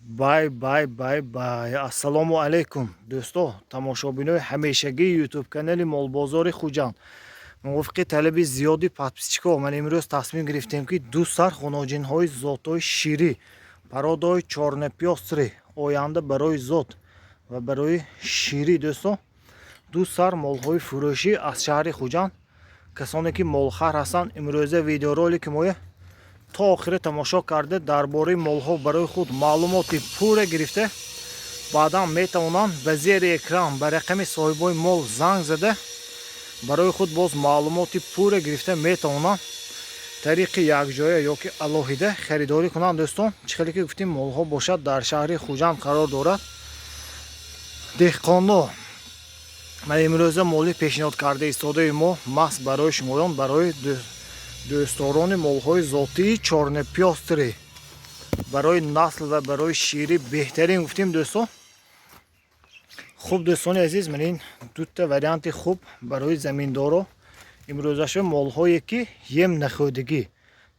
Бай. Ассалому алейкум. Дӯсто, тамошобинои ҳамешагии ютуб канали Молбозори Хуҷанд. Мувофиқи талаби зиёди подписчикҳо, ман имрӯз тасмим гирифтем ки ду сар хоноҷинҳои зотҳои ширӣ, пародаи чорнопёстри, оянда барои зот ва барои ширӣ дӯсто, ду сар молҳои фурӯшӣ аз шаҳри Хуҷанд. Касоне ки молхар ҳастанд, имрӯза видеоролики моя то охире тамошо карда дар бораи молҳо барои худ маълумоти пурра гирифта, баъдан метавонанд ба зери экран ба рақами соҳибои мол занг зада барои худ боз маълумоти пурра гирифта метавонанд тариқи якҷоя ё ки алоҳида харидорӣ кунанд. дӯстон, чӣ хеле ки гуфтем молҳо бошад дар шаҳри Хуҷанд қарор дорад. деҳқонно, ман имрӯза моли пешниҳод карда истодаи мо маҳз барои шумоён, барои дӯстдорони молҳои зотии чорнопёстри, барои насл ва барои ширӣ беҳтарин гуфтем дӯстон. хуб дӯстони азиз, ман ин дута варианти хуб барои заминдоро имрӯзаша молҳое ки ем нахӯдагӣ,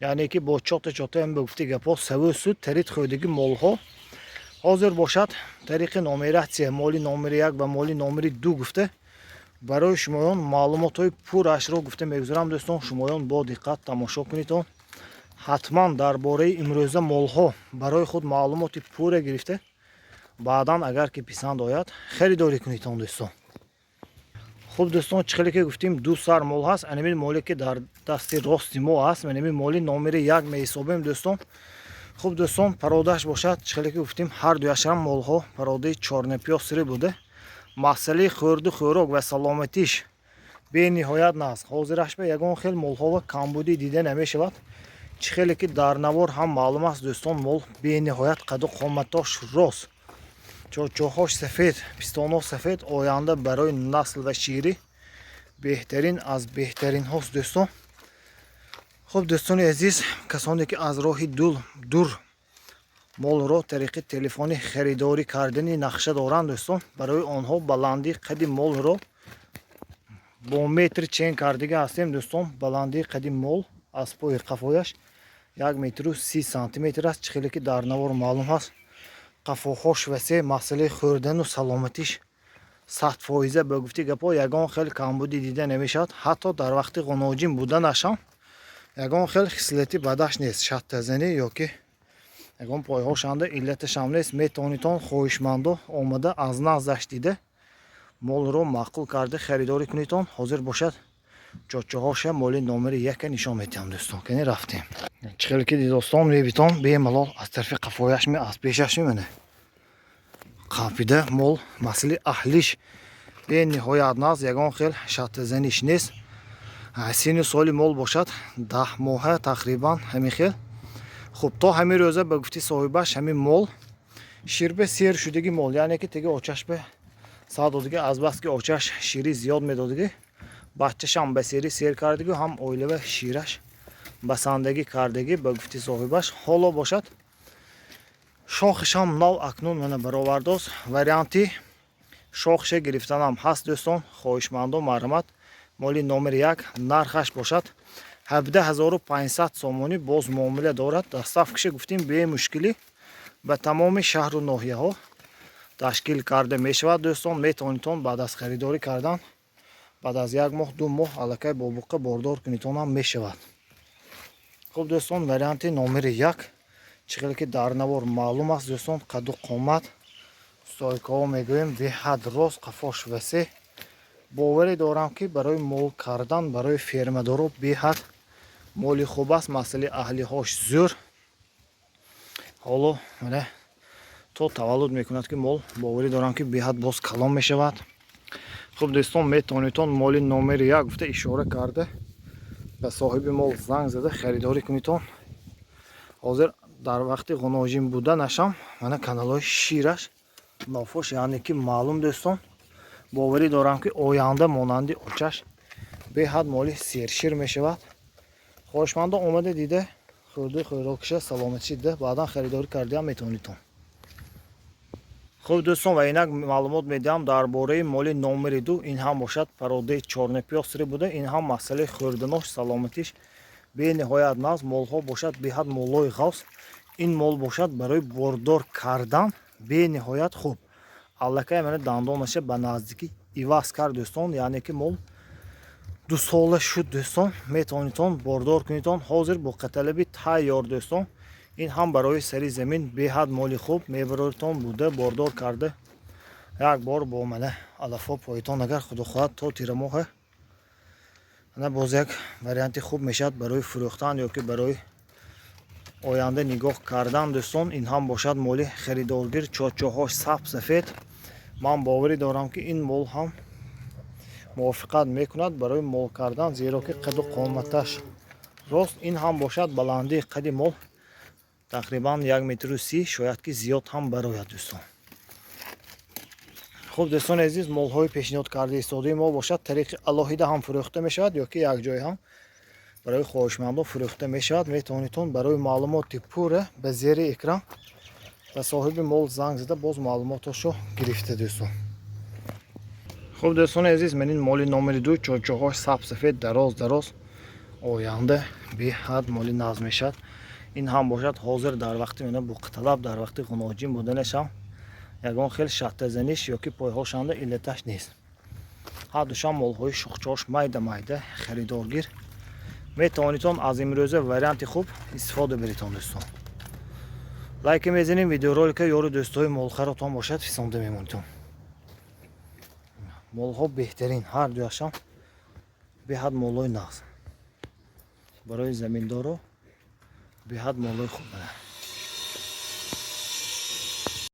яъне ки бо чота ям гуфти гапо саву суд тарид хӯдагӣ молҳо ҳозир бошад тариқи номератсия, моли номери 1 ва моли номери 2 гуфта барои шумоён маълумотҳои пуррашро гуфта мегузарам. дӯстон, шумоён бо диққат тамошо кунед. ҳатман дар бораи имрӯза молҳо барои худ маълумоти пурра гирифта, баъдан агар ки писанд ояд харидорӣ кунед. дӯстон, хуб дӯстон, чӣ хеле ки гуфтем ду сар мол ҳаст. Анамин моле ки дар дасти рости мо ҳаст, манамин моли номери 1 меҳисобем дӯстон. хуб дӯстон, пародаш бошад, чӣ хеле ки гуфтем ҳар дуяшрам молҳо пародаи чорнопёстри буда. масъалаи хӯрду хӯрок ва саломатиш бениҳоят наст. ҳозираш ба ягон хел молҳо ва камбудӣ дида намешавад. чӣ хеле ки дар навор ҳам маълум аст дӯстон, мол бениҳоят қаду қоматош рост, чӯчӯҳош сафед, пистонош сафед, оянда барои насл ва ширӣ беҳтарин аз беҳтаринҳост дӯстон. хуб дӯстони азиз, касоне ки аз роҳи дур молро тариқи телефонӣ харидорӣ кардани нақша доранд дӯстон, барои онҳо баландии қади молро бо метр чен кардага ҳастем дӯстон. баландии қади мол аз пои қафояш 1 сантиметр аст. чӣ хеле ки дар навор маълум ҳаст, қафоҳош васеъ, масъалаи хӯрдану саломатиш 100% ба гуфти гапо ягон хел камбудӣ дида намешавад. ҳатто дар вақти ғуноҷин буданашам ягон хел хислати бадаш нест, шаттазанӣ ё ки ягон пойҳошанда иллаташам нест. метавонитон хоҳишмандо омада аз наздаш дида молро маъқул карда харидорӣ кунитон. ҳозир бошад чочаҳоша моли номери 1 нишон метиҳам дӯстон. кани рафтем, чӣ хеле ки дидостон мебитон бемалол аз тарафи қафояш аз пешаш мемана қапида мол масъалаи аҳлиш бениҳоят наст, ягон хел шаттазаниш нест. сину соли мол бошад 10 моҳа тақрибан ҳамин хел. хуб, то ҳамин рӯза ба гуфти соҳибаш ҳамин мол ширба сер шудаги мол, яъне ки тега очаш ба сар додага, аз бас ки очаш ширӣ зиёд медодага, бачашам ба сери сер кардагӣ, ҳам оилава шираш басандагӣ кардагӣ ба гуфти соҳибаш. ҳоло бошад шохашам нав акнун мана баровардост. варианти шохша гирифтанам ҳаст дӯстон. хоҳишмандон марҳамат, моли номери 1 нархаш бошад 17500 сомонӣ. боз муомила дорад. дастафкиша гуфтем бе мушкилӣ ба тамоми шаҳру ноҳияҳо ташкил карда мешавад дӯстон. метавонитон баъд аз харидорӣ кардан баъд аз 1 моҳ 2 моҳ аллакай бо буқа бордор кунитон ҳам мешавад. хуб дӯстон, варианти номери 1 чӣ хеле ки дар навор маълум аст дӯстон, қаду қомат стойкаҳо мегӯем беҳад рост, қафош васеъ. боварӣ дорам ки барои мол кардан барои фермадоро беҳад моли хуб аст. масъалаи аҳлиҳош зӯр, ҳоло мана то таваллуд мекунад ки мол боварӣ дорам ки беҳад боз калон мешавад. хуб дӯстон, метавонитон моли номери 1 гуфта ишора карда ба соҳиби мол занг зада харидорӣ кунитон. ҳозир дар вақти ғуноҷин буданашам мана каналҳои шираш нофуш, яъне ки маълум дӯстон, боварӣ дорам ки оянда монанди очаш беҳад моли сершир мешавад. хоҳишмандон омада дида хӯрду хӯрокиша саломатиши дида баъдан харидорӣ кардиам метавонитон. хуб дӯстон, ва инак маълумот медиҳам дар бораи моли номери 2. ин ҳам бошад пародаи чорнопёстри буда. ин ҳам масъалаи хӯрданош саломатиш бениҳоят наст. молҳо бошад беҳад молҳои ғафс, ин мол бошад барои бордор кардан бениҳоят хуб. Аллакай мана дандонаша ба наздикӣ иваз кард дӯстон, яъне ки мол 2 сола шуд дӯстон. Метавонед он бордор кунед он ҳозир бо қаталаби тайёр дӯстон. ин ҳам барои сари замин беҳад моли хуб мебароятон буда бордор карда як бор бо мана алафо поитон агар худо хоҳад то тирамоҳа ана боз як варианти хуб мешавад барои фурӯхтан ё ки барои оянда нигоҳ кардан дӯстон. ин ҳам бошад моли харидоргир чорчоҳош сабз сафед. ман боварӣ дорам ки ин мол ҳам мувофиқат мекунад барои мол кардан, зеро ки қаду қоматаш рост. ин ҳам бошад баландии қади мол тақрибан 1 метру 30, шояд ки зиёд ҳам барояд дӯстон. хуб дӯстони азиз, молҳои пешниҳод карда истодаи мо бошад тариқи алоҳида ҳам фурӯхта мешавад ё ки якҷоя ҳам барои хоҳишмандон фурӯхта мешавад. метавонед он барои маълумоти пурра ба зери экран ба соҳиби мол занг зада боз маълумоташро гирифта дӯстон. хуб дӯстони азиз, мен ин моли номери 2 чорчоҳош сабз сафед дароз оянда беҳад моли назм мешавад. ин ҳам бошад ҳозир дар вақти мена буқталаб дар вақти ғуноҷин буданашам ягон хел шаттазаниш ё ки пойҳошанда иллаташ нест. ҳардушам молҳои шухчош майда харидоргир. метавонед он аз имрӯза варианти хуб истифода беритон дӯстон. лайка мезанем, видеоролика ёру дӯстҳои молхаротон бошад фисонда мемонитон. молҳо беҳтарин, ҳардуяшам беҳад молҳои нағз барои заминдоро беҳад молҳои хуб.